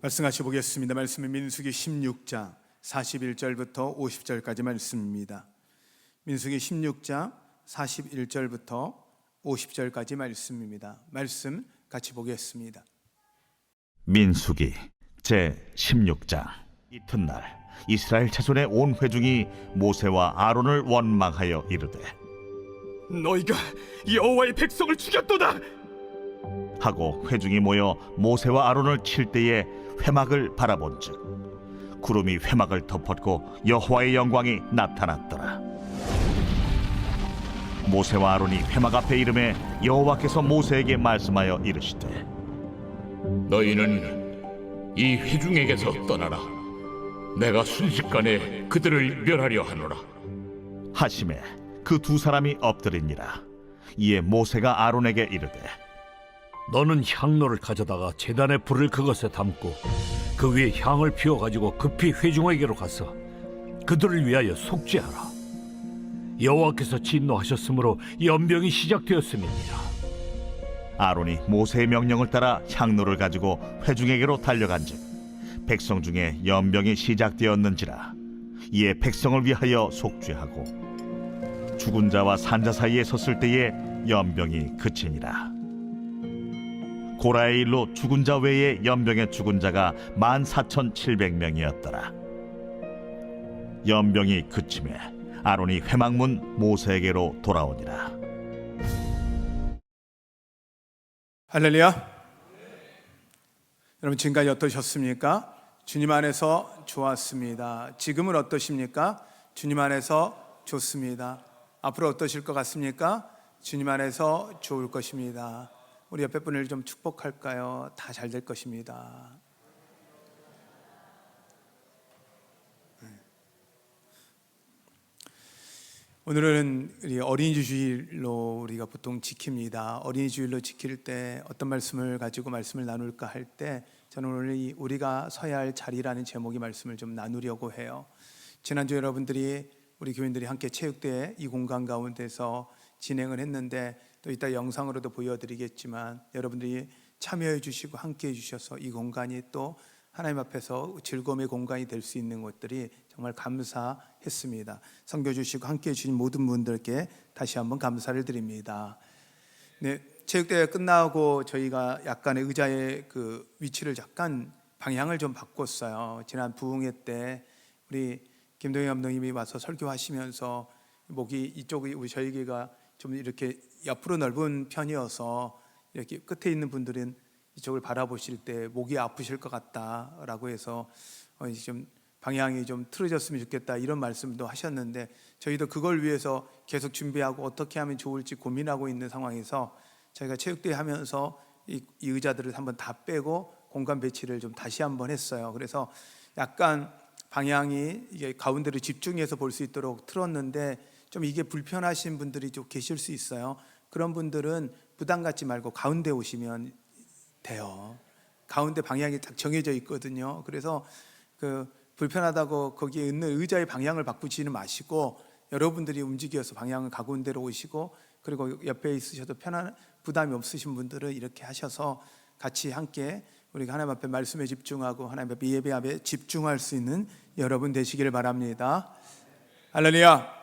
말씀 같이 보겠습니다. 말씀은 민수기 16장 41절부터 50절까지 말씀입니다. 민수기 16장 41절부터 50절까지 말씀입니다. 말씀 같이 보겠습니다. 민수기 제16장. 이튿날 이스라엘 자손의 온 회중이 모세와 아론을 원망하여 이르되, 너희가 여호와의 백성을 죽였도다. 하고 회중이 모여 모세와 아론을 칠 때에 회막을 바라본즉 구름이 회막을 덮었고 여호와의 영광이 나타났더라. 모세와 아론이 회막 앞에 이름에 여호와께서 모세에게 말씀하여 이르시되, 너희는 이 회중에게서 떠나라. 내가 순식간에 그들을 멸하려 하노라. 하심에 그 두 사람이 엎드리니라. 이에 모세가 아론에게 이르되, 너는 향로를 가져다가 제단에 불을 그것에 담고 그 위에 향을 피워가지고 급히 회중에게로 가서 그들을 위하여 속죄하라. 여호와께서 진노하셨으므로 연병이 시작되었음이니라. 아론이 모세의 명령을 따라 향로를 가지고 회중에게로 달려간즉 백성 중에 연병이 시작되었는지라. 이에 백성을 위하여 속죄하고 죽은 자와 산 자 사이에 섰을 때에 연병이 그치니라. 고라의 일로 죽은 자 외에 연병에 죽은 자가 14,700명이었더라. 연병이 그침에 아론이 회막문 모세에게로 돌아오니라. 할렐루야. 여러분, 지금까지 어떠셨습니까? 주님 안에서 좋았습니다. 지금은 어떠십니까? 주님 안에서 좋습니다. 앞으로 어떠실 것 같습니까? 주님 안에서 좋을 것입니다. 우리 옆에 분을 좀 축복할까요? 다 잘 될 것입니다. 오늘은 우리 어린이 주일로 우리가 보통 지킵니다. 어린이 주일로 지킬 때 어떤 말씀을 가지고 말씀을 나눌까 할 때 저는 오늘 우리가 서야 할 자리라는 제목의 말씀을 좀 나누려고 해요. 지난주 여러분들이 우리 교인들이 함께 체육대회 이 공간 가운데서 진행을 했는데 또 이따 영상으로도 보여드리겠지만 여러분들이 참여해 주시고 함께 해 주셔서 이 공간이 또 하나님 앞에서 즐거움의 공간이 될 수 있는 것들이 정말 감사했습니다. 섬겨 주시고 함께 해 주신 모든 분들께 다시 한번 감사를 드립니다. 네, 체육대회 끝나고 저희가 약간의 의자의 그 위치를 잠깐 방향을 좀 바꿨어요. 지난 부흥회 때 우리 김동희 감독님이 와서 설교하시면서 목이 이쪽이 우리 저희가 좀 이렇게 옆으로 넓은 편이어서 이렇게 끝에 있는 분들은 이쪽을 바라보실 때 목이 아프실 것 같다라고 해서 좀 방향이 좀 틀어졌으면 좋겠다 이런 말씀도 하셨는데 저희도 그걸 위해서 계속 준비하고 어떻게 하면 좋을지 고민하고 있는 상황에서 저희가 체육대회 하면서 이 의자들을 한번 다 빼고 공간 배치를 좀 다시 한번 했어요. 그래서 약간 방향이 이게 가운데로 집중해서 볼 수 있도록 틀었는데 좀 이게 불편하신 분들이 좀 계실 수 있어요. 그런 분들은 부담 갖지 말고 가운데 오시면 돼요. 가운데 방향이 딱 정해져 있거든요. 그래서 그 불편하다고 거기에 있는 의자의 방향을 바꾸지는 마시고 여러분들이 움직여서 방향을 가운데로 오시고 그리고 옆에 있으셔도 편한 부담이 없으신 분들은 이렇게 하셔서 같이 함께 우리가 하나님 앞에 말씀에 집중하고 하나님 앞에 예배 앞에 집중할 수 있는 여러분 되시기를 바랍니다. 할렐루야.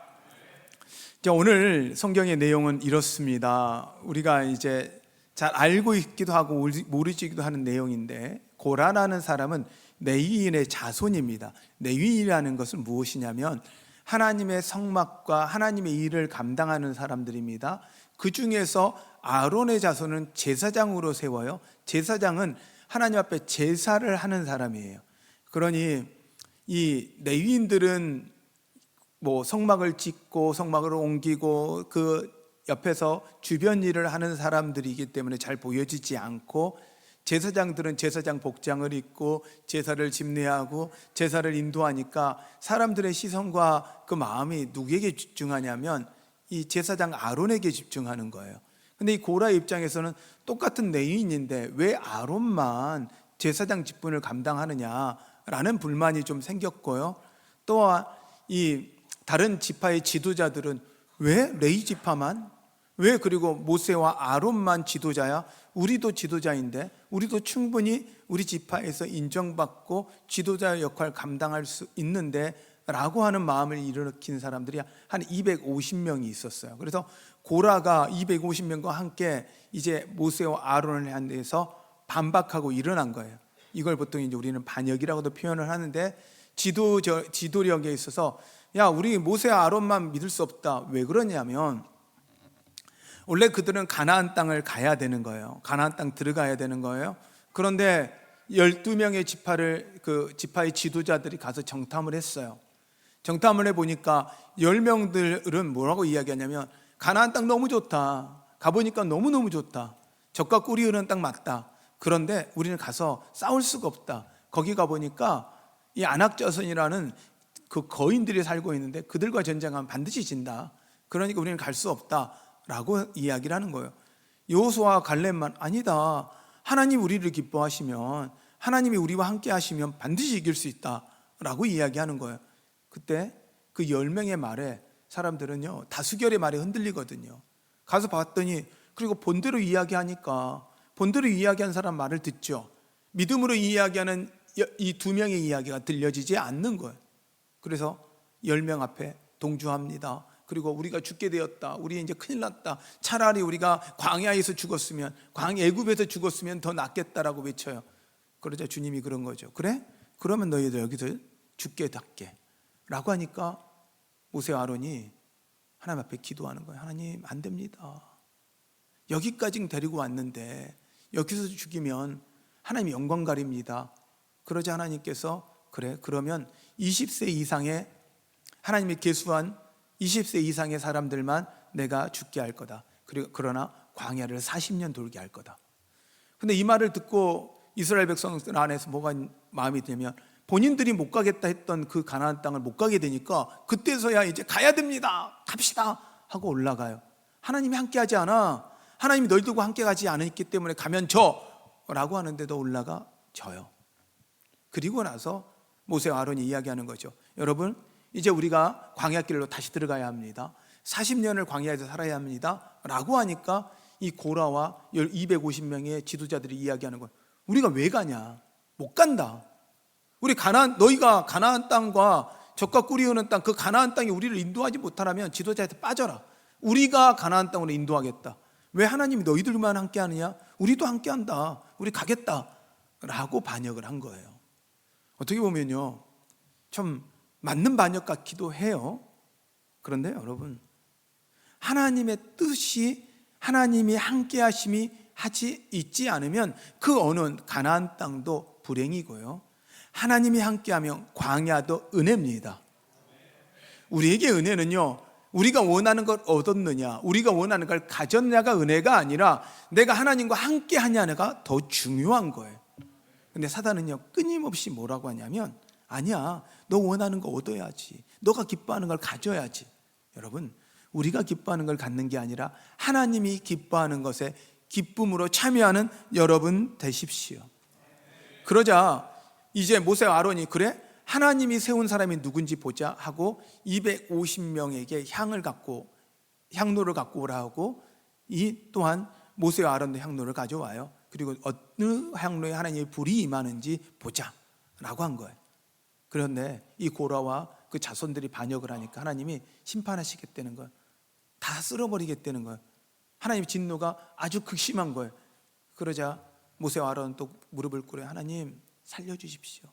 오늘 성경의 내용은 이렇습니다. 우리가 이제 잘 알고 있기도 하고 모르지기도 하는 내용인데 고라라는 사람은 레위인의 자손입니다. 레위인이라는 것은 무엇이냐면 하나님의 성막과 하나님의 일을 감당하는 사람들입니다. 그 중에서 아론의 자손은 제사장으로 세워요. 제사장은 하나님 앞에 제사를 하는 사람이에요. 그러니 이 레위인들은 뭐 성막을 짓고 성막을 옮기고 그 옆에서 주변 일을 하는 사람들이기 때문에 잘 보여지지 않고 제사장들은 제사장 복장을 입고 제사를 집례하고 제사를 인도하니까 사람들의 시선과 그 마음이 누구에게 집중하냐면 이 제사장 아론에게 집중하는 거예요. 근데 이 고라의 입장에서는 똑같은 레위인인데 왜 아론만 제사장 직분을 감당하느냐라는 불만이 좀 생겼고요. 또 이 다른 지파의 지도자들은 왜 레위 지파만 왜 그리고 모세와 아론만 지도자야? 우리도 지도자인데 우리도 충분히 우리 지파에서 인정받고 지도자 역할 감당할 수 있는데 라고 하는 마음을 일으킨 사람들이 한 250명이 있었어요. 그래서 고라가 250명과 함께 이제 모세와 아론을 한 데서 반박하고 일어난 거예요. 이걸 보통 이제 우리는 반역이라고도 표현을 하는데 지도력에 있어서 야, 우리 모세와 아론만 믿을 수 없다. 왜 그러냐면 원래 그들은 가나안 땅을 가야 되는 거예요. 가나안 땅 들어가야 되는 거예요. 그런데 12명의 지파의 지도자들이 가서 정탐을 했어요. 정탐을 해보니까 10명들은 뭐라고 이야기하냐면 가나안 땅 너무 좋다. 가보니까 너무너무 좋다. 젖과 꿀이 흐르는 땅 맞다. 그런데 우리는 가서 싸울 수가 없다. 거기 가보니까 이 안악자손이라는 그 거인들이 살고 있는데 그들과 전쟁하면 반드시 진다. 그러니까 우리는 갈 수 없다 라고 이야기를 하는 거예요. 여호수아와 갈렙만 아니다. 하나님 우리를 기뻐하시면, 하나님이 우리와 함께 하시면 반드시 이길 수 있다 라고 이야기하는 거예요. 그때 그 10명의 말에 사람들은요 다수결의 말에 흔들리거든요. 가서 봤더니 그리고 본대로 이야기하니까 본대로 이야기한 사람 말을 듣죠. 믿음으로 이야기하는 이 2명의 이야기가 들려지지 않는 거예요. 그래서 10명 앞에 동조합니다. 그리고 우리가 죽게 되었다. 우리 이제 큰일 났다. 차라리 우리가 광야에서 죽었으면, 애굽에서 죽었으면 더 낫겠다라고 외쳐요. 그러자 주님이 그런 거죠. 그래? 그러면 너희들 여기서 죽게 닿게 라고 하니까 모세와 아론이 하나님 앞에 기도하는 거예요. 하나님 안 됩니다. 여기까지 데리고 왔는데 여기서 죽이면 하나님 영광 가립니다. 그러자 하나님께서 그래 그러면 20세 이상의 하나님이 계수한 20세 이상의 사람들만 내가 죽게 할 거다. 그리고 그러나 광야를 40년 돌게 할 거다. 근데 이 말을 듣고 이스라엘 백성들 안에서 뭐가 마음이 들면 본인들이 못 가겠다 했던 그 가나안 땅을 못 가게 되니까 그때서야 이제 가야 됩니다. 갑시다 하고 올라가요. 하나님이 함께 하지 않아. 하나님이 너희들과 함께 가지 않았기 때문에 가면 라고 하는데도 올라가 져요. 그리고 나서 모세와 아론이 이야기하는 거죠. 여러분 이제 우리가 광야길로 다시 들어가야 합니다. 40년을 광야에서 살아야 합니다 라고 하니까 이 고라와 250명의 지도자들이 이야기하는 거예요. 우리가 왜 가냐? 못 간다. 우리 너희가 가나안 땅과 젖과 꿀이 흐르는 땅, 그 가나안 땅이 우리를 인도하지 못하라면 지도자한테 빠져라. 우리가 가나안 땅으로 인도하겠다. 왜 하나님이 너희들만 함께 하느냐? 우리도 함께 한다. 우리 가겠다 라고 반역을 한 거예요. 어떻게 보면요 좀 맞는 반역 같기도 해요. 그런데 여러분 하나님의 뜻이, 하나님이 함께 하심이 하지 있지 않으면 그 어느 가나안 땅도 불행이고요, 하나님이 함께하면 광야도 은혜입니다. 우리에게 은혜는요 우리가 원하는 걸 얻었느냐, 우리가 원하는 걸 가졌냐가 은혜가 아니라 내가 하나님과 함께 하냐가 더 중요한 거예요. 근데 사단은요 끊임없이 뭐라고 하냐면 아니야, 너 원하는 거 얻어야지, 너가 기뻐하는 걸 가져야지. 여러분 우리가 기뻐하는 걸 갖는 게 아니라 하나님이 기뻐하는 것에 기쁨으로 참여하는 여러분 되십시오. 그러자 이제 모세와 아론이 그래? 하나님이 세운 사람이 누군지 보자 하고 250명에게 향로를 갖고 오라 하고, 이 또한 모세와 아론도 향로를 가져와요. 그리고 어느 향로에 하나님의 불이 임하는지 보자 라고 한 거예요. 그런데 이 고라와 그 자손들이 반역을 하니까 하나님이 심판하시겠다는 거예요. 다 쓸어버리겠다는 거예요. 하나님의 진노가 아주 극심한 거예요. 그러자 모세와 아론은 또 무릎을 꿇어요. 하나님 살려주십시오.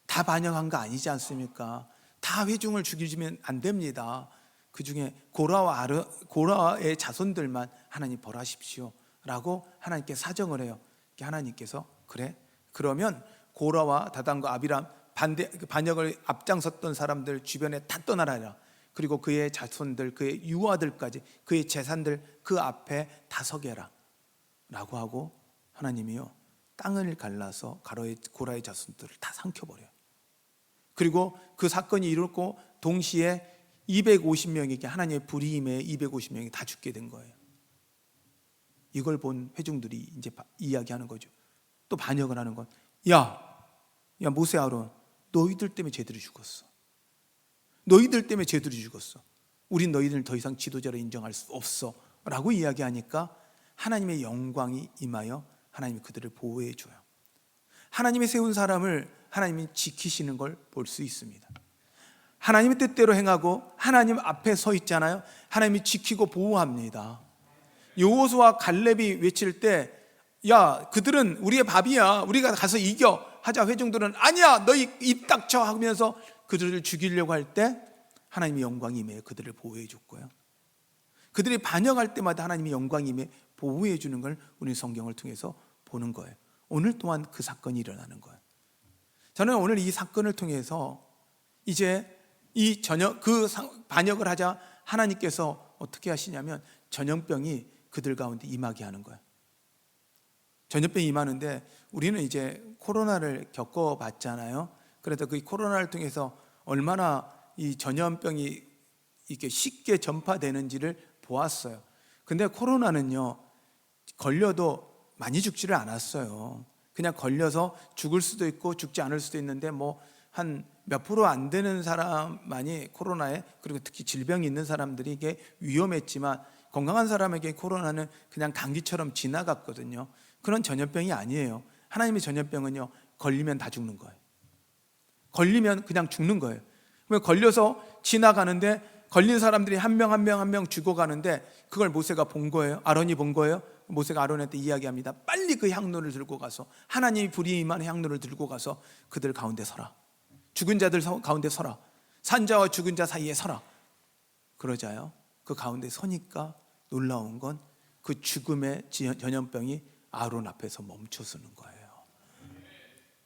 다 반역한 거 아니지 않습니까? 다 회중을 죽이면 안 됩니다. 그 중에 고라의 자손들만 하나님 벌하십시오 라고 하나님께 사정을 해요. 하나님께서 그래? 그러면 고라와 다단과 아비람 반역을 앞장섰던 사람들 주변에 다 떠나라. 그리고 그의 자손들, 그의 유아들까지, 그의 재산들 그 앞에 다 서게 해라 라고 하고 하나님이요 땅을 갈라서 고라의 자손들을 다 삼켜버려요. 그리고 그 사건이 이루고 동시에 250명에게 하나님의 불이 임해 250명이 다 죽게 된 거예요. 이걸 본 회중들이 이제 이야기하는 거죠. 또 반역을 하는 건 야 모세 아론 너희들 때문에 쟤들이 죽었어. 너희들 때문에 쟤들이 죽었어. 우린 너희들을 더 이상 지도자로 인정할 수 없어 라고 이야기하니까 하나님의 영광이 임하여 하나님이 그들을 보호해 줘요. 하나님이 세운 사람을 하나님이 지키시는 걸 볼 수 있습니다. 하나님의 뜻대로 행하고 하나님 앞에 서 있잖아요. 하나님이 지키고 보호합니다. 여호수아와 갈렙이 외칠 때, 야, 그들은 우리의 밥이야, 우리가 가서 이겨 하자 회중들은 아니야, 너희 입 닥쳐 하면서 그들을 죽이려고 할 때 하나님의 영광이 임해 그들을 보호해 줬고요. 그들이 반역할 때마다 하나님의 영광이 임해 보호해 주는 걸 우리 성경을 통해서 보는 거예요. 오늘 또한 그 사건이 일어나는 거예요. 저는 오늘 이 사건을 통해서 이제 이 반역을 하자 하나님께서 어떻게 하시냐면 전염병이 그들 가운데 임하게 하는 거예요. 전염병이 임하는데 우리는 이제 코로나를 겪어봤잖아요. 그래서 그 코로나를 통해서 얼마나 이 전염병이 이렇게 쉽게 전파되는지를 보았어요. 근데 코로나는요, 걸려도 많이 죽지를 않았어요. 그냥 걸려서 죽을 수도 있고 죽지 않을 수도 있는데 뭐 한 몇 프로 안 되는 사람만이 코로나에, 그리고 특히 질병이 있는 사람들이 이게 위험했지만 건강한 사람에게 코로나는 그냥 감기처럼 지나갔거든요. 그런 전염병이 아니에요. 하나님의 전염병은요, 걸리면 다 죽는 거예요. 걸리면 그냥 죽는 거예요. 걸려서 지나가는데 걸린 사람들이 한 명 한 명 한 명 죽어가는데 그걸 모세가 본 거예요. 아론이 본 거예요. 모세가 아론한테 이야기합니다. 빨리 그 향로를 들고 가서, 하나님이 불이 임한 향로를 들고 가서 그들 가운데 서라. 죽은 자들 가운데 서라. 산자와 죽은 자 사이에 서라. 그러자요, 그 가운데 서니까 놀라운 건 그 죽음의 전염병이 아론 앞에서 멈춰서는 거예요.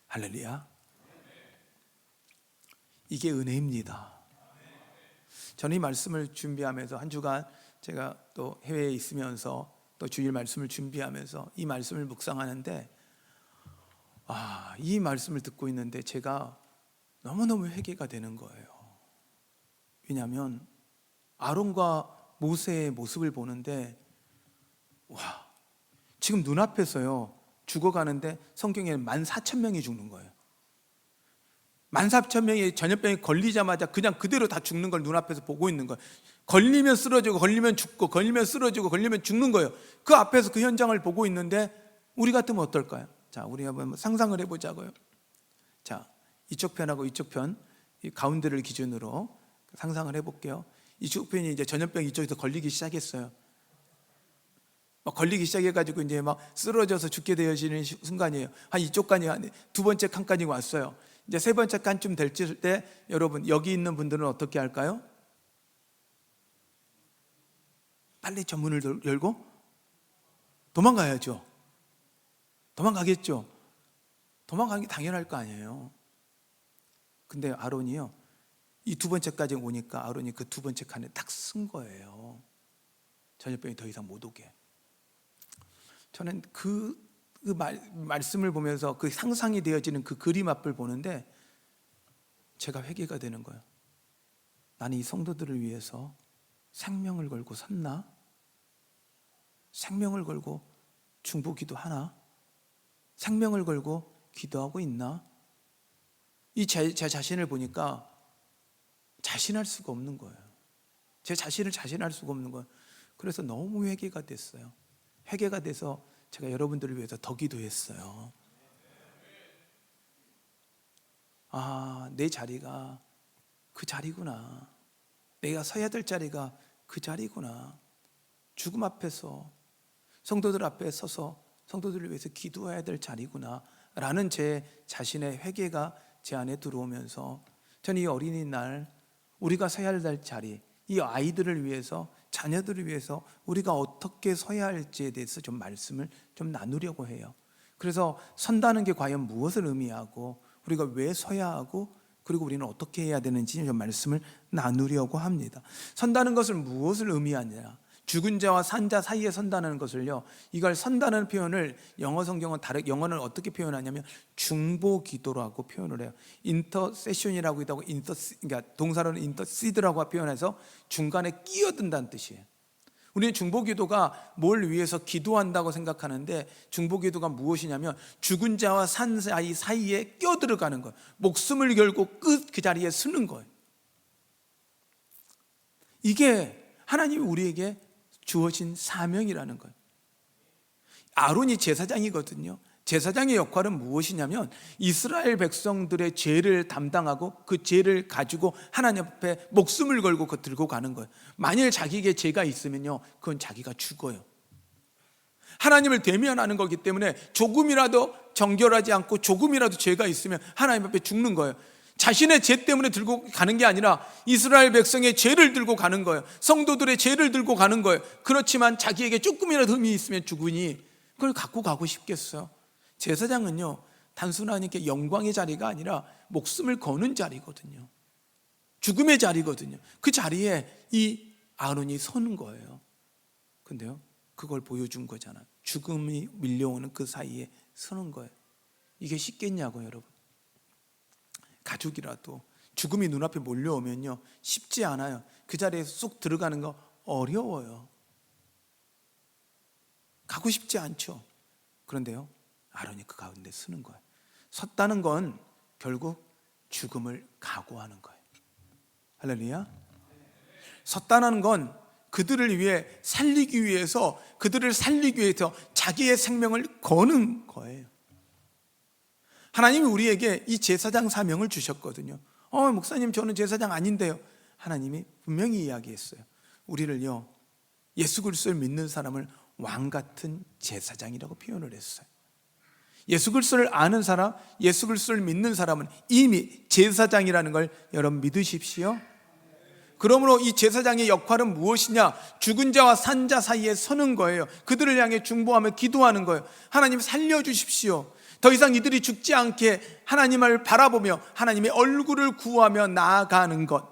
할렐루야. 이게 은혜입니다. 저는 이 말씀을 준비하면서 한 주간 제가 또 해외에 있으면서 또 주일 말씀을 준비하면서 이 말씀을 묵상하는데, 이 말씀을 듣고 있는데 제가 너무너무 회개가 되는 거예요. 왜냐하면 아론과 모세의 모습을 보는데, 지금 눈앞에서요 죽어가는데 성경에는 14,000명이 죽는 거예요. 14,000명이 전염병에 걸리자마자 그냥 그대로 다 죽는 걸 눈앞에서 보고 있는 거예요. 걸리면 쓰러지고, 걸리면 죽고, 걸리면 쓰러지고, 걸리면 죽는 거예요. 그 앞에서 그 현장을 보고 있는데 우리 같으면 어떨까요? 자, 우리 한번 상상을 해보자고요. 자, 이쪽 편하고 이쪽 편, 이 가운데를 기준으로 상상을 해볼게요. 이쪽 편이 이제 전염병 이쪽에서 걸리기 시작했어요. 막 걸리기 시작해가지고 이제 막 쓰러져서 죽게 되어지는 순간이에요. 한 이쪽 칸이 두 번째 칸까지 왔어요. 이제 세 번째 칸쯤 될 때 여러분, 여기 있는 분들은 어떻게 할까요? 빨리 저 문을 열고 도망가야죠. 도망가겠죠. 도망가는 게 당연할 거 아니에요. 근데 아론이요, 이 두 번째까지 오니까 아론이 그 두 번째 칸에 딱 쓴 거예요. 전염병이 더 이상 못 오게. 저는 그 말씀을 보면서 그 상상이 되어지는 그 그림 앞을 보는데 제가 회개가 되는 거예요. 나는 이 성도들을 위해서 생명을 걸고 섰나? 생명을 걸고 중보기도 하나? 생명을 걸고 기도하고 있나? 제 자신을 보니까 자신할 수가 없는 거예요. 제 자신을 자신할 수가 없는 거예요. 그래서 너무 회개가 됐어요. 회개가 돼서 제가 여러분들을 위해서 더 기도했어요. 내 자리가 그 자리구나. 내가 서야 될 자리가 그 자리구나. 죽음 앞에서, 성도들 앞에 서서 성도들을 위해서 기도해야 될 자리구나 라는 제 자신의 회개가 제 안에 들어오면서 저는 이 어린이날 우리가 서야 할 자리, 이 아이들을 위해서, 자녀들을 위해서 우리가 어떻게 서야 할지에 대해서 좀 말씀을 좀 나누려고 해요. 그래서 선다는 게 과연 무엇을 의미하고 우리가 왜 서야 하고 그리고 우리는 어떻게 해야 되는지 좀 말씀을 나누려고 합니다. 선다는 것은 무엇을 의미하냐? 죽은 자와 산 자 사이에 선다는 것을요, 이걸 선다는 표현을 영어 성경은 영어는 어떻게 표현하냐면 중보 기도라고 표현을 해요. 인터세션이라고 하고 그러니까 동사로는 인터시드라고 표현해서 중간에 끼어든다는 뜻이에요. 우리는 중보 기도가 뭘 위해서 기도한다고 생각하는데 중보 기도가 무엇이냐면 죽은 자와 산 사이에 끼어들어가는 거예요. 목숨을 걸고 그 자리에 서는 거예요. 이게 하나님이 우리에게 주어진 사명이라는 거예요. 아론이 제사장이거든요. 제사장의 역할은 무엇이냐면 이스라엘 백성들의 죄를 담당하고 그 죄를 가지고 하나님 앞에 목숨을 걸고 그거 들고 가는 거예요. 만일 자기에게 죄가 있으면요, 그건 자기가 죽어요. 하나님을 대면하는 거기 때문에 조금이라도 정결하지 않고 조금이라도 죄가 있으면 하나님 앞에 죽는 거예요. 자신의 죄 때문에 들고 가는 게 아니라 이스라엘 백성의 죄를 들고 가는 거예요. 성도들의 죄를 들고 가는 거예요. 그렇지만 자기에게 조금이라도 흠이 있으면 죽으니 그걸 갖고 가고 싶겠어요? 제사장은요, 단순한 이렇게 영광의 자리가 아니라 목숨을 거는 자리거든요. 죽음의 자리거든요. 그 자리에 이 아론이 서는 거예요. 근데요, 그걸 보여준 거잖아요. 죽음이 밀려오는 그 사이에 서는 거예요. 이게 쉽겠냐고요, 여러분. 가족이라도 죽음이 눈앞에 몰려오면요, 쉽지 않아요. 그 자리에 쏙 들어가는 거 어려워요. 가고 싶지 않죠. 그런데요, 아론이 그 가운데 서는 거예요. 섰다는 건 결국 죽음을 각오하는 거예요. 할렐루야. 섰다는 건 그들을 위해 살리기 위해서, 그들을 살리기 위해서 자기의 생명을 거는 거예요. 하나님이 우리에게 이 제사장 사명을 주셨거든요. 목사님, 저는 제사장 아닌데요. 하나님이 분명히 이야기했어요. 우리를요, 예수 그리스도를 믿는 사람을 왕 같은 제사장이라고 표현을 했어요. 예수 그리스도를 아는 사람, 예수 그리스도를 믿는 사람은 이미 제사장이라는 걸 여러분 믿으십시오. 그러므로 이 제사장의 역할은 무엇이냐? 죽은 자와 산 자 사이에 서는 거예요. 그들을 향해 중보하며 기도하는 거예요. 하나님 살려주십시오. 더 이상 이들이 죽지 않게 하나님을 바라보며 하나님의 얼굴을 구하며 나아가는 것,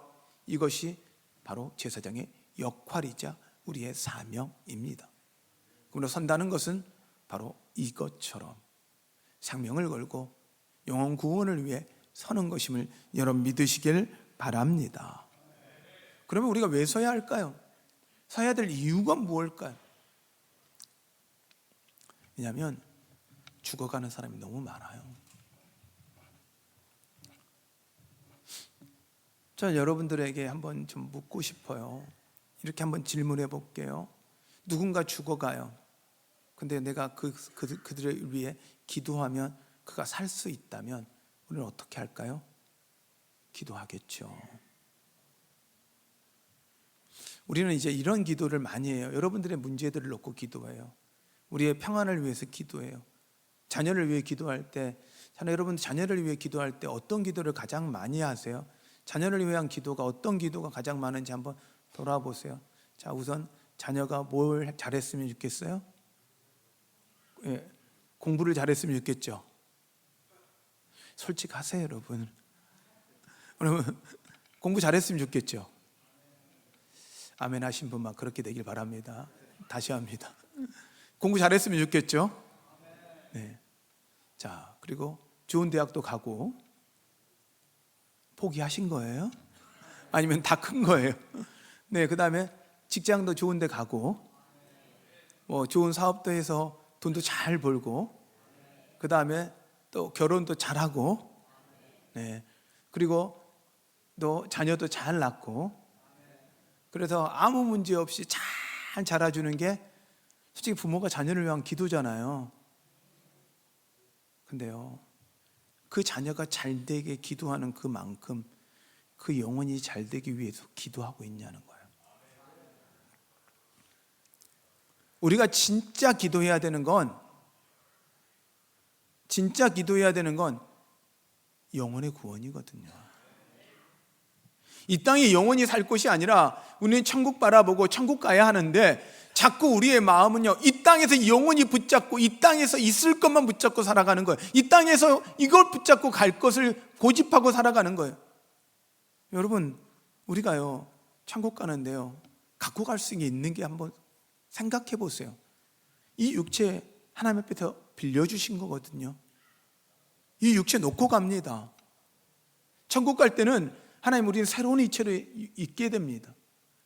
이것이 바로 제사장의 역할이자 우리의 사명입니다. 그러므로 선다는 것은 바로 이것처럼 생명을 걸고 영혼 구원을 위해 서는 것임을 여러분 믿으시길 바랍니다. 그러면 우리가 왜 서야 할까요? 서야 될 이유가 무엇일까요? 왜냐하면 죽어가는 사람이 너무 많아요. 저 여러분들에게 한번 좀 묻고 싶어요. 이렇게 한번 질문해 볼게요. 누군가 죽어가요. 근데 내가 그들을 위해 기도하면 그가 살 수 있다면 우리는 어떻게 할까요? 기도하겠죠. 우리는 이제 이런 기도를 많이 해요. 여러분들의 문제들을 놓고 기도해요. 우리의 평안을 위해서 기도해요. 자녀를 위해 기도할 때, 여러분 자녀를 위해 기도할 때 어떤 기도를 가장 많이 하세요? 자녀를 위한 기도가 어떤 기도가 가장 많은지 한번 돌아보세요. 자, 우선 자녀가 뭘 잘했으면 좋겠어요? 예, 공부를 잘했으면 좋겠죠. 솔직하세요, 여러분. 여러분 공부 잘했으면 좋겠죠. 아멘 하신 분만 그렇게 되길 바랍니다. 다시 합니다. 공부 잘했으면 좋겠죠. 네. 자, 그리고 좋은 대학도 가고. 포기하신 거예요? 아니면 다 큰 거예요? 네, 그 다음에 직장도 좋은 데 가고, 좋은 사업도 해서 돈도 잘 벌고, 그 다음에 또 결혼도 잘하고, 네, 그리고 또 자녀도 잘 낳고. 그래서 아무 문제 없이 잘 자라주는 게 솔직히 부모가 자녀를 위한 기도잖아요. 근데요, 그 자녀가 잘 되게 기도하는 그만큼 그 영혼이 잘 되기 위해서 기도하고 있냐는 거예요. 우리가 진짜 기도해야 되는 건 영혼의 구원이거든요. 이 땅에 영원히 살 것이 아니라 우리는 천국 바라보고 천국 가야 하는데, 자꾸 우리의 마음은요, 이 땅에서 영원히 붙잡고 이 땅에서 있을 것만 붙잡고 살아가는 거예요. 이 땅에서 이걸 붙잡고 갈 것을 고집하고 살아가는 거예요. 여러분, 우리가요 천국 가는데요, 갖고 갈 수 있는 게 한번 생각해 보세요. 이 육체 하나님 앞에서 빌려주신 거거든요. 이 육체 놓고 갑니다. 천국 갈 때는 하나님, 우리는 새로운 이체로 있게 됩니다.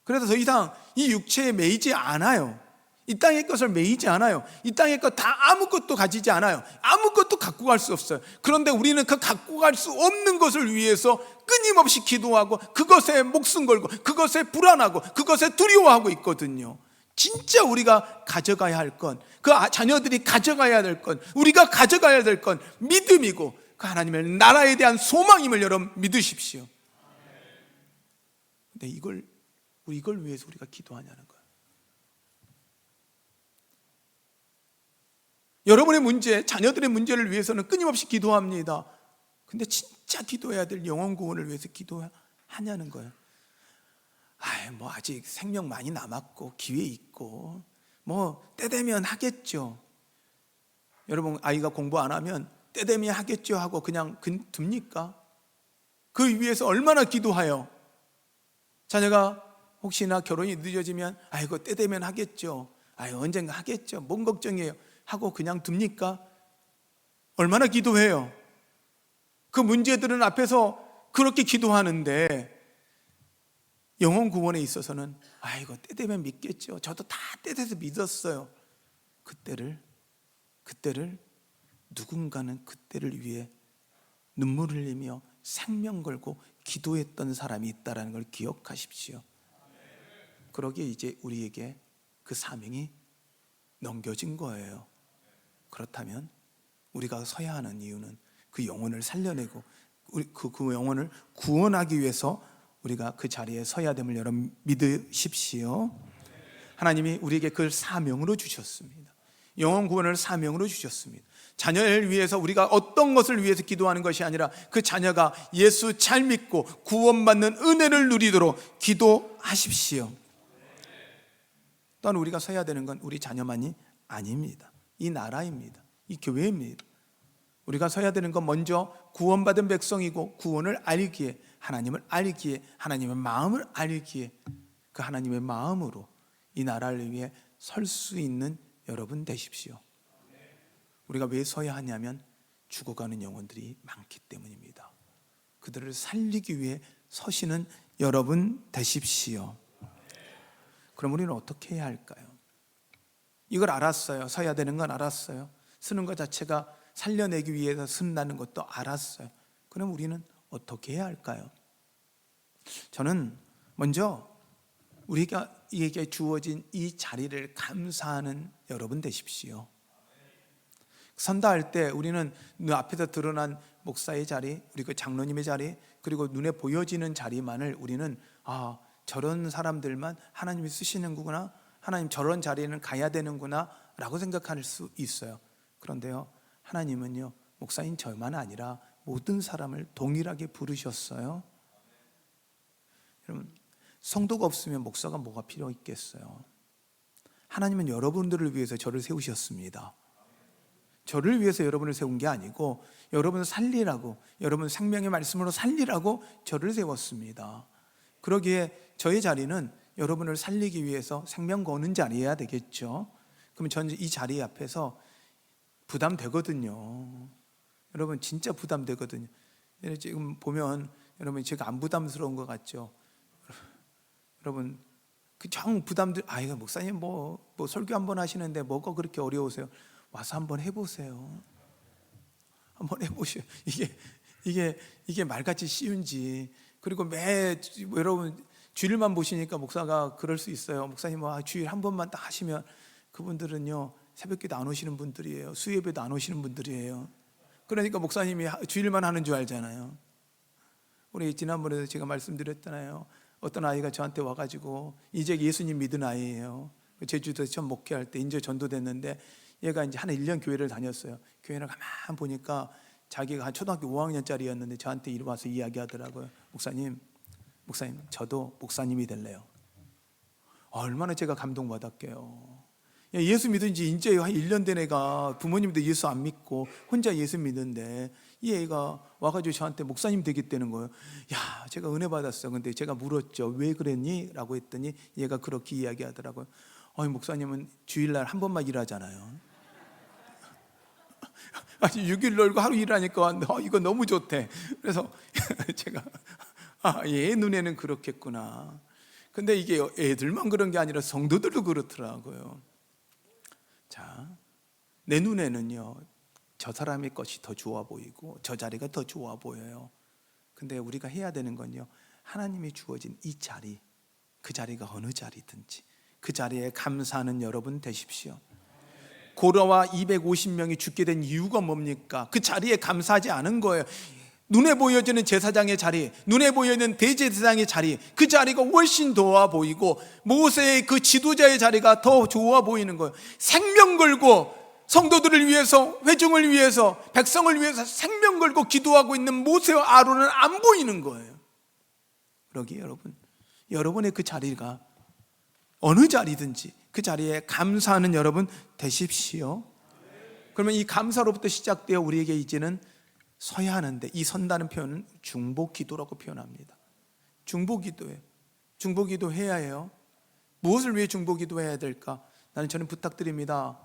그래서 더 이상 이 육체에 매이지 않아요. 이 땅의 것을 매이지 않아요. 이 땅의 것 다 아무것도 가지지 않아요. 아무것도 갖고 갈 수 없어요. 그런데 우리는 그 갖고 갈 수 없는 것을 위해서 끊임없이 기도하고, 그것에 목숨 걸고, 그것에 불안하고, 그것에 두려워하고 있거든요. 진짜 우리가 가져가야 할 건, 그 자녀들이 가져가야 될 건, 우리가 가져가야 될 건 믿음이고 그 하나님의 나라에 대한 소망임을 여러분 믿으십시오. 근데 이걸 위해서 우리가 기도하냐는 거예요. 여러분의 문제, 자녀들의 문제를 위해서는 끊임없이 기도합니다. 근데 진짜 기도해야 될 영혼 구원을 위해서 기도하냐는 거예요. 뭐 아직 생명 많이 남았고 기회 있고 뭐 때 되면 하겠죠. 여러분 아이가 공부 안 하면 때 되면 하겠죠 하고 그냥 둡니까? 그 위해서 얼마나 기도해요. 자녀가 혹시나 결혼이 늦어지면 아이고 때 되면 하겠죠, 언젠가 하겠죠, 뭔 걱정이에요 하고 그냥 둡니까? 얼마나 기도해요. 그 문제들은 앞에서 그렇게 기도하는데 영혼 구원에 있어서는 아이고 때 되면 믿겠죠, 저도 다 때 돼서 믿었어요. 그때를 누군가는 그때를 위해 눈물 흘리며 생명 걸고 기도했던 사람이 있다는 걸 기억하십시오. 그러기에 이제 우리에게 그 사명이 넘겨진 거예요. 그렇다면 우리가 서야 하는 이유는 그 영혼을 살려내고 그 영혼을 구원하기 위해서 우리가 그 자리에 서야 됨을 여러분 믿으십시오. 하나님이 우리에게 그걸 사명으로 주셨습니다. 영혼 구원을 사명으로 주셨습니다. 자녀를 위해서 우리가 어떤 것을 위해서 기도하는 것이 아니라 그 자녀가 예수 잘 믿고 구원받는 은혜를 누리도록 기도하십시오. 또한 우리가 서야 되는 건 우리 자녀만이 아닙니다. 이 나라입니다. 이 교회입니다. 우리가 서야 되는 건 먼저 구원받은 백성이고 구원을 알기에, 하나님을 알기에, 하나님의 마음을 알기에 그 하나님의 마음으로 이 나라를 위해 설 수 있는 여러분 되십시오. 우리가 왜 서야 하냐면 죽어가는 영혼들이 많기 때문입니다. 그들을 살리기 위해 서시는 여러분 되십시오. 그럼 우리는 어떻게 해야 할까요? 이걸 알았어요. 서야 되는 건 알았어요. 쓰는 것 자체가 살려내기 위해서 쓴다는 것도 알았어요. 그럼 우리는 어떻게 해야 할까요? 저는 먼저 우리에게 주어진 이 자리를 감사하는 여러분 되십시오. 선다할 때 우리는 눈 앞에서 드러난 목사의 자리, 우리 그 장로님의 자리, 그리고 눈에 보여지는 자리만을 우리는 저런 사람들만 하나님이 쓰시는구나, 하나님 저런 자리에는 가야 되는구나 라고 생각할 수 있어요. 그런데요, 하나님은요, 목사인 저만 아니라 모든 사람을 동일하게 부르셨어요. 여러분, 성도가 없으면 목사가 뭐가 필요 있겠어요? 하나님은 여러분들을 위해서 저를 세우셨습니다. 저를 위해서 여러분을 세운 게 아니고 여러분을 살리라고, 여러분 생명의 말씀으로 살리라고 저를 세웠습니다. 그러기에 저의 자리는 여러분을 살리기 위해서 생명 거는 자리여야 되겠죠. 그럼 저는 이 자리 앞에서 부담되거든요. 여러분 진짜 부담되거든요. 지금 보면 여러분 제가 안 부담스러운 것 같죠? 여러분 정 부담들, 이거 목사님 뭐 설교 한번 하시는데 뭐가 그렇게 어려우세요? 와서 한번 해보세요. 한번 해보세요. 이게 말같이 쉬운지. 그리고 여러분 주일만 보시니까 목사가 그럴 수 있어요. 목사님 주일 한 번만 딱 하시면, 그분들은요 새벽기도 안 오시는 분들이에요. 수예배도 안 오시는 분들이에요. 그러니까 목사님이 주일만 하는 줄 알잖아요. 우리 지난번에도 제가 말씀드렸잖아요. 어떤 아이가 저한테 와가지고 이제 예수님 믿은 아이예요. 제주도에서 처음 목회할 때 이제 전도됐는데 얘가 이제 한 1년 교회를 다녔어요. 교회를 가만 보니까 자기가 한 초등학교 5학년짜리였는데 저한테 이리 와서 이야기하더라고요. 목사님 저도 목사님이 될래요. 얼마나 제가 감동받았게요. 예수 믿은 지 이제 한 1년 된 애가 부모님도 예수 안 믿고 혼자 예수 믿는데 이 애가 와가지고 저한테 목사님 되겠다는 거예요. 제가 은혜 받았어. 근데 제가 물었죠. 왜 그랬니? 라고 했더니 얘가 그렇게 이야기하더라고요. 목사님은 주일날 한 번만 일하잖아요. 6일 놀고 하루 일하니까 이거 너무 좋대. 그래서 제가 얘 눈에는 그렇겠구나. 근데 이게 애들만 그런 게 아니라 성도들도 그렇더라고요. 자, 내 눈에는요 저 사람의 것이 더 좋아 보이고 저 자리가 더 좋아 보여요. 근데 우리가 해야 되는 건요, 하나님이 주어진 이 자리, 그 자리가 어느 자리든지 그 자리에 감사하는 여러분 되십시오. 고라와 250명이 죽게 된 이유가 뭡니까? 그 자리에 감사하지 않은 거예요. 눈에 보여지는 제사장의 자리, 눈에 보이는 대제사장의 자리, 그 자리가 훨씬 좋아 보이고 모세의 그 지도자의 자리가 더 좋아 보이는 거예요. 생명 걸고 성도들을 위해서, 회중을 위해서, 백성을 위해서 생명 걸고 기도하고 있는 모세와 아론은 안 보이는 거예요. 그러기에 여러분의 그 자리가 어느 자리든지 그 자리에 감사하는 여러분 되십시오. 그러면 이 감사로부터 시작되어 우리에게 이제는 서야 하는데, 이 선다는 표현은 중보기도라고 표현합니다. 중보기도예요. 중보기도 해야 해요. 무엇을 위해 중보기도 해야 될까? 저는 부탁드립니다.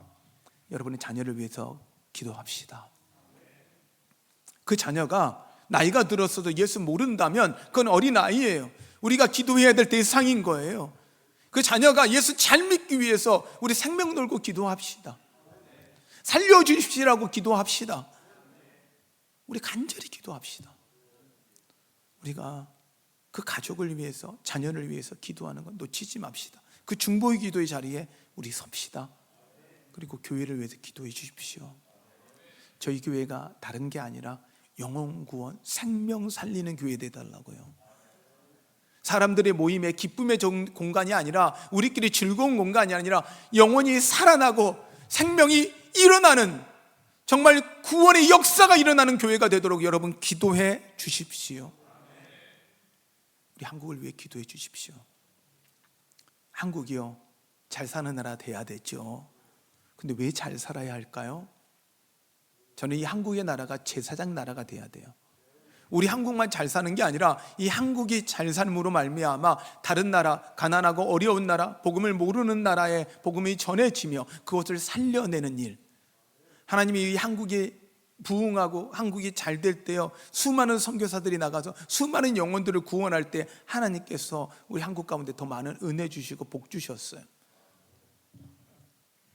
여러분의 자녀를 위해서 기도합시다. 그 자녀가 나이가 들었어도 예수 모른다면 그건 어린아이예요. 우리가 기도해야 될 대상인 거예요. 그 자녀가 예수 잘 믿기 위해서 우리 생명 걸고 기도합시다. 살려주십시라고 기도합시다. 우리 간절히 기도합시다. 우리가 그 가족을 위해서, 자녀를 위해서 기도하는 건 놓치지 맙시다. 그 중보의 기도의 자리에 우리 섭시다. 그리고 교회를 위해서 기도해 주십시오. 저희 교회가 다른 게 아니라 영혼 구원, 생명 살리는 교회 되달라고요. 사람들의 모임의 기쁨의 공간이 아니라, 우리끼리 즐거운 공간이 아니라 영혼이 살아나고 생명이 일어나는, 정말 구원의 역사가 일어나는 교회가 되도록 여러분 기도해 주십시오. 우리 한국을 위해 기도해 주십시오. 한국이요, 잘 사는 나라 돼야 되죠. 근데 왜 잘 살아야 할까요? 저는 이 한국의 나라가 제사장 나라가 돼야 돼요. 우리 한국만 잘 사는 게 아니라 이 한국이 잘 삶으로 말미암아 다른 나라, 가난하고 어려운 나라, 복음을 모르는 나라에 복음이 전해지며 그것을 살려내는 일, 하나님이 이 한국이 부흥하고 한국이 잘 될 때요, 수많은 선교사들이 나가서 수많은 영혼들을 구원할 때 하나님께서 우리 한국 가운데 더 많은 은혜 주시고 복 주셨어요.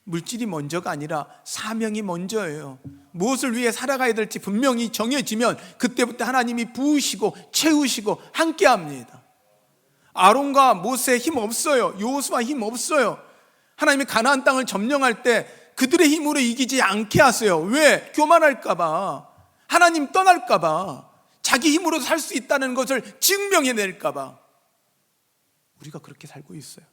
물질이 먼저가 아니라 사명이 먼저예요. 무엇을 위해 살아가야 될지 분명히 정해지면 그때부터 하나님이 부으시고 채우시고 함께합니다. 아론과 모세 힘 없어요. 여호수아 힘 없어요. 하나님이 가나안 땅을 점령할 때 그들의 힘으로 이기지 않게 하세요. 왜? 교만할까 봐, 하나님 떠날까 봐, 자기 힘으로 살 수 있다는 것을 증명해낼까 봐. 우리가 그렇게 살고 있어요.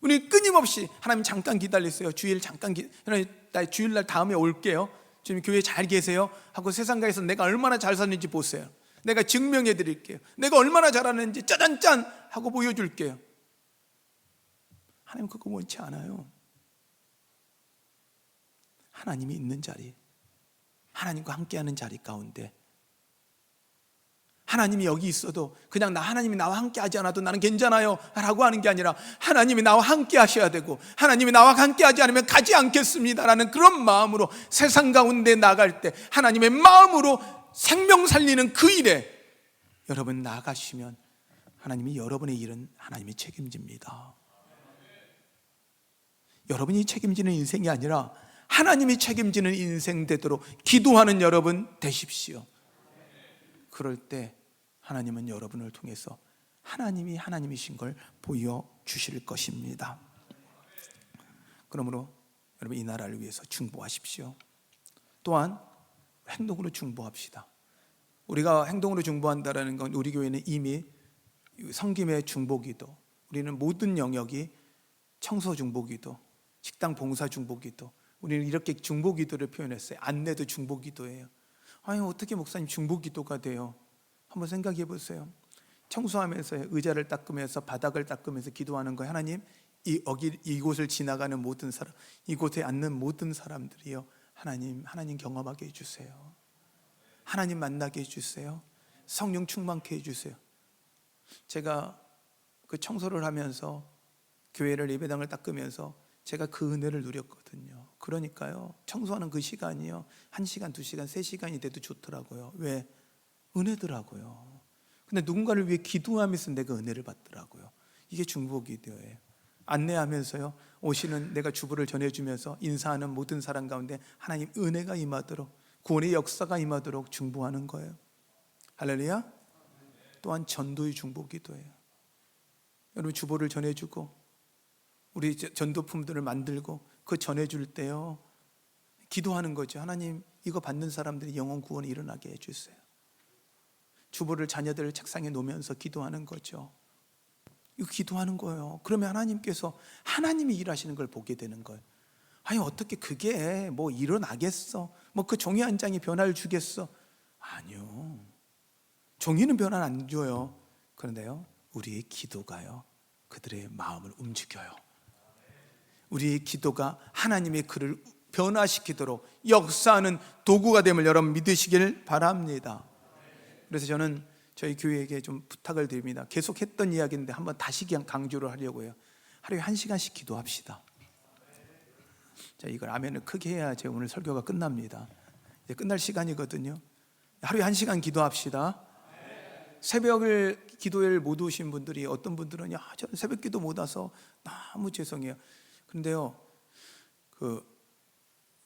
우리 끊임없이 하나님 잠깐 기다리세요. 주일날 다음에 올게요. 지금 교회 잘 계세요 하고 세상가에서 내가 얼마나 잘 사는지 보세요. 내가 증명해 드릴게요. 내가 얼마나 잘하는지 짜잔짠 하고 보여줄게요. 하나님 그거 원치 않아요. 하나님이 있는 자리, 하나님과 함께하는 자리 가운데, 하나님이 여기 있어도 그냥 하나님이 나와 함께 하지 않아도 나는 괜찮아요 라고 하는 게 아니라, 하나님이 나와 함께 하셔야 되고, 하나님이 나와 함께 하지 않으면 가지 않겠습니다 라는 그런 마음으로 세상 가운데 나갈 때 하나님의 마음으로 생명 살리는 그 일에 여러분 나가시면 하나님이 여러분의 일은 하나님이 책임집니다. 여러분이 책임지는 인생이 아니라 하나님이 책임지는 인생 되도록 기도하는 여러분 되십시오. 그럴 때 하나님은 여러분을 통해서 하나님이 하나님이신 걸 보여주실 것입니다. 그러므로 여러분 이 나라를 위해서 중보하십시오. 또한 행동으로 중보합시다. 우리가 행동으로 중보한다는 건, 우리 교회는 이미 성김의 중보기도, 우리는 모든 영역이 청소 중보기도, 식당 봉사 중보기도, 우리는 이렇게 중보기도를 표현했어요. 안내도 중보기도예요. 아니 어떻게 목사님 중보기도가 돼요? 한번 생각해 보세요. 청소하면서 의자를 닦으면서 바닥을 닦으면서 기도하는 거예요. 하나님, 이곳을 지나가는 모든 사람, 이곳에 앉는 모든 사람들이요, 하나님 경험하게 해주세요. 하나님 만나게 해주세요. 성령 충만케 해주세요. 제가 그 청소를 하면서 교회를, 예배당을 닦으면서 제가 그 은혜를 누렸거든요. 그러니까요, 청소하는 그 시간이요, 1시간, 2시간, 3시간이 돼도 좋더라고요. 왜? 은혜더라고요. 근데 누군가를 위해 기도하면서 내가 은혜를 받더라고요. 이게 중보기도예요. 안내하면서요, 오시는 내가 주보를 전해주면서 인사하는 모든 사람 가운데 하나님 은혜가 임하도록, 구원의 역사가 임하도록 중보하는 거예요. 할렐루야. 또한 전도의 중보기도예요. 여러분 주보를 전해주고 우리 전도품들을 만들고 그 전해줄 때요, 기도하는 거죠. 하나님, 이거 받는 사람들이 영혼 구원이 일어나게 해주세요. 주보를 자녀들 책상에 놓으면서 기도하는 거죠. 이거 기도하는 거예요. 그러면 하나님께서 하나님이 일하시는 걸 보게 되는 거예요. 아니, 어떻게 그게 뭐 일어나겠어? 뭐 그 종이 한 장이 변화를 주겠어? 아니요. 종이는 변화 안 줘요. 그런데요, 우리의 기도가요, 그들의 마음을 움직여요. 우리의 기도가 하나님의 글을 변화시키도록 역사하는 도구가 됨을 여러분 믿으시길 바랍니다. 그래서 저는 저희 교회에게 좀 부탁을 드립니다. 계속 했던 이야기인데 한번 다시 강조를 하려고 해요. 하루에 1시간씩 기도합시다. 자, 이걸 아멘을 크게 해야 제 오늘 설교가 끝납니다. 이제 끝날 시간이거든요. 하루에 1시간 기도합시다. 새벽을 기도회를 못 오신 분들이, 어떤 분들은 저는 새벽 기도 못 와서 너무 죄송해요. 그런데요,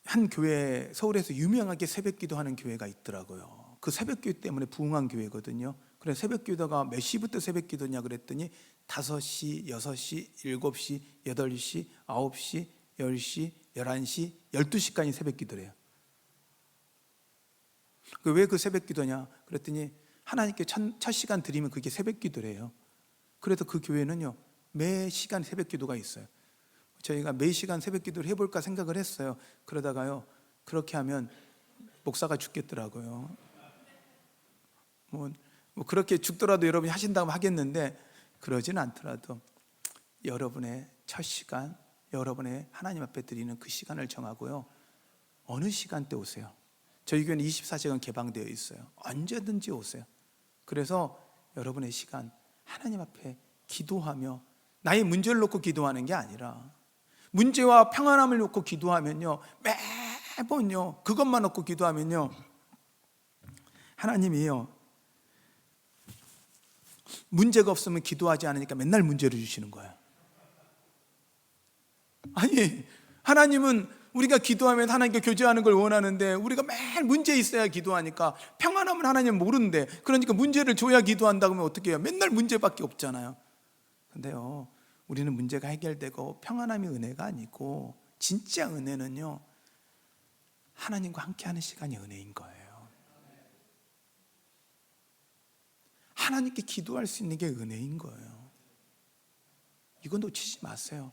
한 교회, 서울에서 유명하게 새벽 기도하는 교회가 있더라고요. 그 새벽 기도 때문에 부흥한 교회거든요. 그래서 새벽 기도가 몇 시부터 새벽 기도냐 그랬더니 5시, 6시, 7시, 8시, 9시, 10시, 11시, 12시까지 새벽 기도래요. 왜 그 새벽 기도냐 그랬더니 하나님께 첫 시간 드리면 그게 새벽 기도래요. 그래서 그 교회는요, 매 시간 새벽 기도가 있어요. 저희가 매 시간 새벽 기도를 해볼까 생각을 했어요. 그러다가요, 그렇게 하면 목사가 죽겠더라고요. 뭐 그렇게 죽더라도 여러분이 하신다고 하겠는데, 그러진 않더라도 여러분의 첫 시간, 여러분의 하나님 앞에 드리는 그 시간을 정하고요, 어느 시간대 오세요. 저희 교회는 24시간 개방되어 있어요. 언제든지 오세요. 그래서 여러분의 시간 하나님 앞에 기도하며, 나의 문제를 놓고 기도하는 게 아니라 문제와 평안함을 놓고 기도하면요, 매번요 그것만 놓고 기도하면요, 하나님이요, 문제가 없으면 기도하지 않으니까 맨날 문제를 주시는 거예요. 아니, 하나님은 우리가 기도하면 하나님께 교제하는 걸 원하는데, 우리가 매일 문제 있어야 기도하니까, 평안하면 하나님 모르는데, 그러니까 문제를 줘야 기도한다고 하면 어떻게 해요? 맨날 문제밖에 없잖아요. 근데요, 우리는 문제가 해결되고 평안함이 은혜가 아니고, 진짜 은혜는요, 하나님과 함께하는 시간이 은혜인 거예요. 하나님께 기도할 수 있는 게 은혜인 거예요. 이거 놓치지 마세요.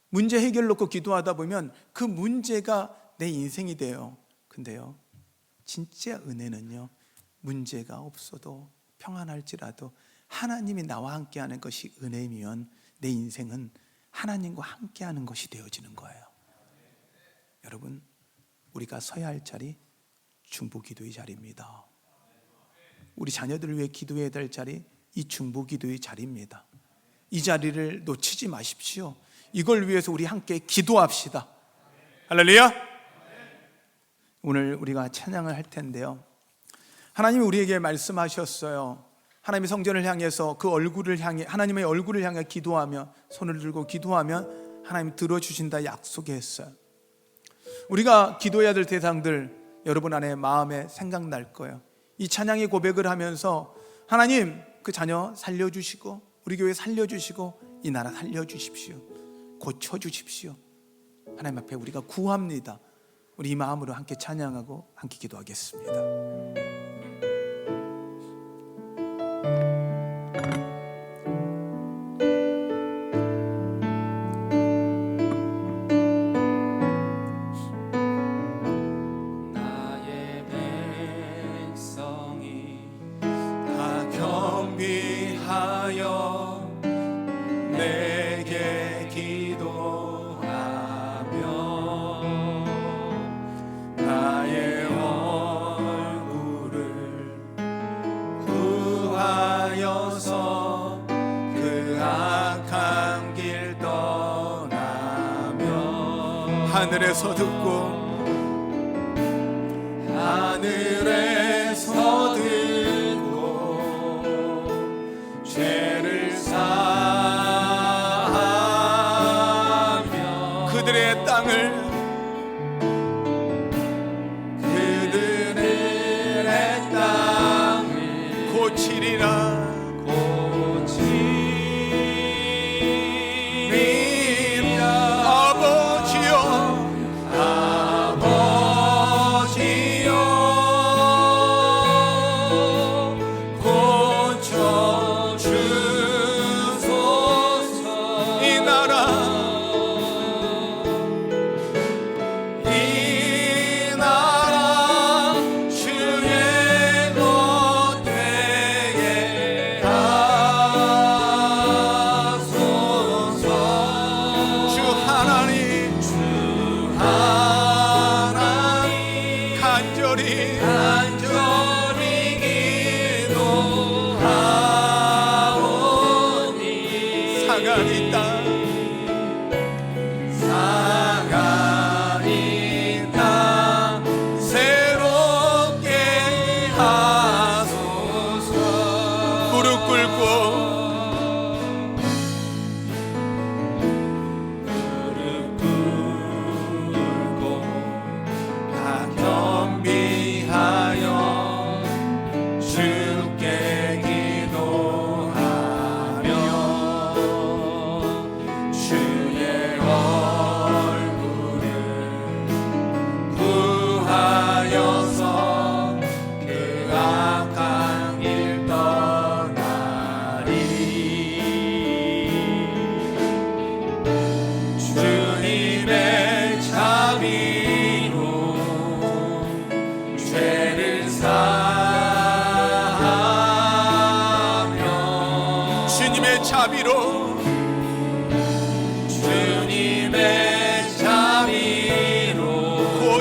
문제 해결 놓고 기도하다 보면 그 문제가 내 인생이 돼요. 근데요, 진짜 은혜는요, 문제가 없어도 평안할지라도 하나님이 나와 함께하는 것이 은혜면 내 인생은 하나님과 함께하는 것이 되어지는 거예요. 여러분, 우리가 서야 할 자리, 중보기도의 자리입니다. 우리 자녀들을 위해 기도해야 될 자리, 이 중보기도의 자리입니다. 이 자리를 놓치지 마십시오. 이걸 위해서 우리 함께 기도합시다. 할렐루야. 오늘 우리가 찬양을 할 텐데요, 하나님이 우리에게 말씀하셨어요. 하나님의 성전을 향해서 그 얼굴을 향해, 하나님의 얼굴을 향해 기도하며, 손을 들고 기도하면 하나님 들어주신다 약속했어요. 우리가 기도해야 될 대상들 여러분 안에 마음에 생각날 거예요. 이 찬양의 고백을 하면서 하나님, 그 자녀 살려주시고, 우리 교회 살려주시고, 이 나라 살려주십시오, 고쳐주십시오. 하나님 앞에 우리가 구합니다. 우리 이 마음으로 함께 찬양하고 함께 기도하겠습니다. 나의 백성이 다 경비하여 내게 기도하며 나의 얼굴을 구하여서 그 악한 길 떠나며, 하늘에서 듣고 하늘에서 듣고 죄를 사하며 그들의 땅을 고치리라.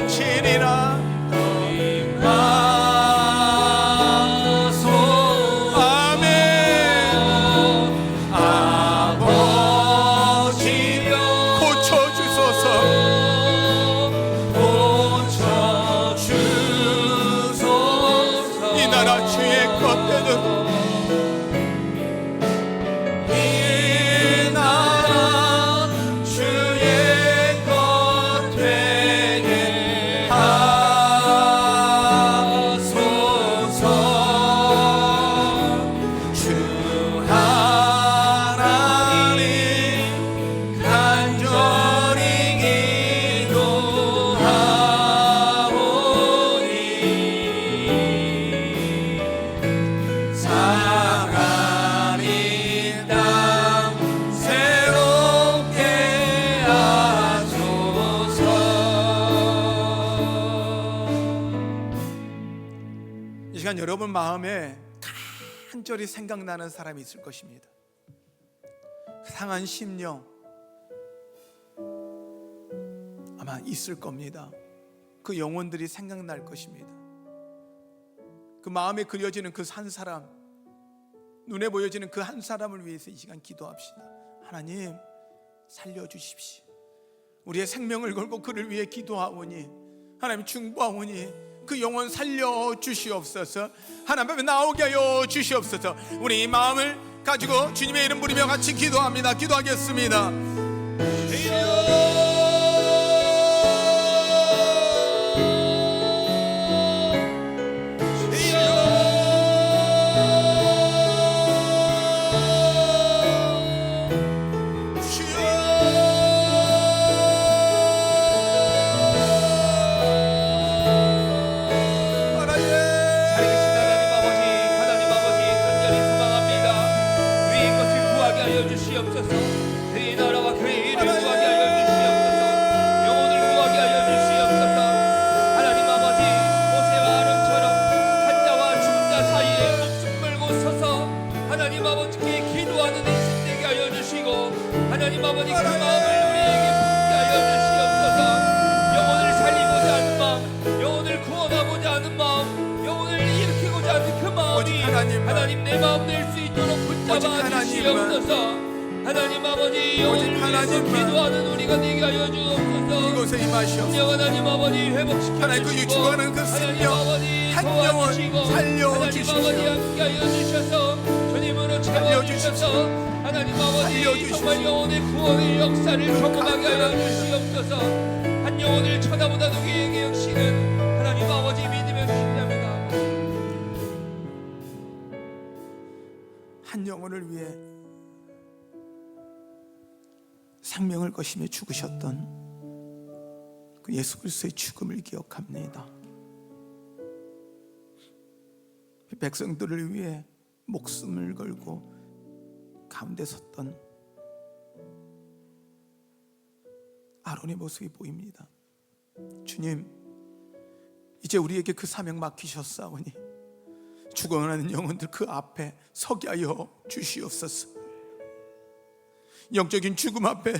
고치리라. 여러분 마음에 간절히 생각나는 사람이 있을 것입니다. 상한 심령 아마 있을 겁니다. 그 영혼들이 생각날 것입니다. 그 마음에 그려지는 그 한 사람, 눈에 보여지는 그 한 사람을 위해서 이 시간 기도합시다. 하나님 살려주십시오. 우리의 생명을 걸고 그를 위해 기도하오니, 하나님 중보하오니 그 영혼 살려주시옵소서. 하나님 앞에 나오게 하여 주시옵소서. 우리 이 마음을 가지고 주님의 이름 부르며 같이 기도합니다. 기도하겠습니다. 하나님 아버지 그 마음을 우리에게 품게 하여 주시옵소서. 영혼을 살리고자 하는 마음, 영혼을 구원하고자 하는 마음, 영혼을 일으키고자 하는 그 마음이 하나님 내 마음 낼 수 있도록 붙잡아 주시옵소서. 하나님 아버지 영혼을 위해서 기도하는 우리가 되게 하여 주옵소서. 이곳에 임하시옵소서. 하나님 아버지 회복시켜 하나님 그 주시고 죽어가는 그 생명 한 영혼 살려주시옵소서. 하나님 아버지 함께 하여 주셔서 주님으로 채워주셔서 하나님 아버지 정말 영혼의 구원의 역사를 경험하게 하여 주시옵소서. 한 영혼을 쳐다보다 우리에게 역시는 하나님 아버지 믿으며 주시옵니다. 한 영혼을 위해 생명을 거시며 죽으셨던 그 예수 그리스도의 죽음을 기억합니다. 백성들을 위해 목숨을 걸고 가운데 섰던 아론의 모습이 보입니다. 주님, 이제 우리에게 그 사명 맡기셨사오니 죽어가는 영혼들 그 앞에 서게 하여 주시옵소서. 영적인 죽음 앞에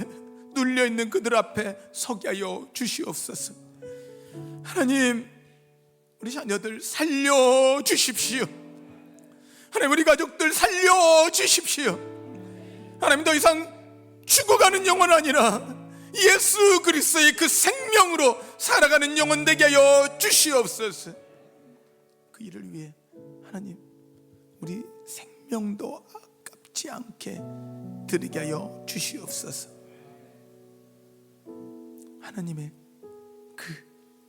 눌려있는 그들 앞에 서게 하여 주시옵소서. 하나님, 우리 자녀들 살려주십시오. 하나님, 우리 가족들 살려주십시오. 하나님, 더 이상 죽어가는 영혼 아니라 예수 그리스도의 그 생명으로 살아가는 영혼 되게 하여 주시옵소서. 그 일을 위해 하나님, 우리 생명도 아깝지 않게 드리게 하여 주시옵소서. 하나님의 그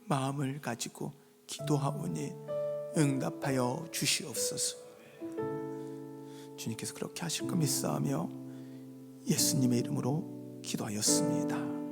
마음을 가지고 기도하오니 응답하여 주시옵소서. 주님께서 그렇게 하실 거 믿사오며 예수님의 이름으로 기도하였습니다.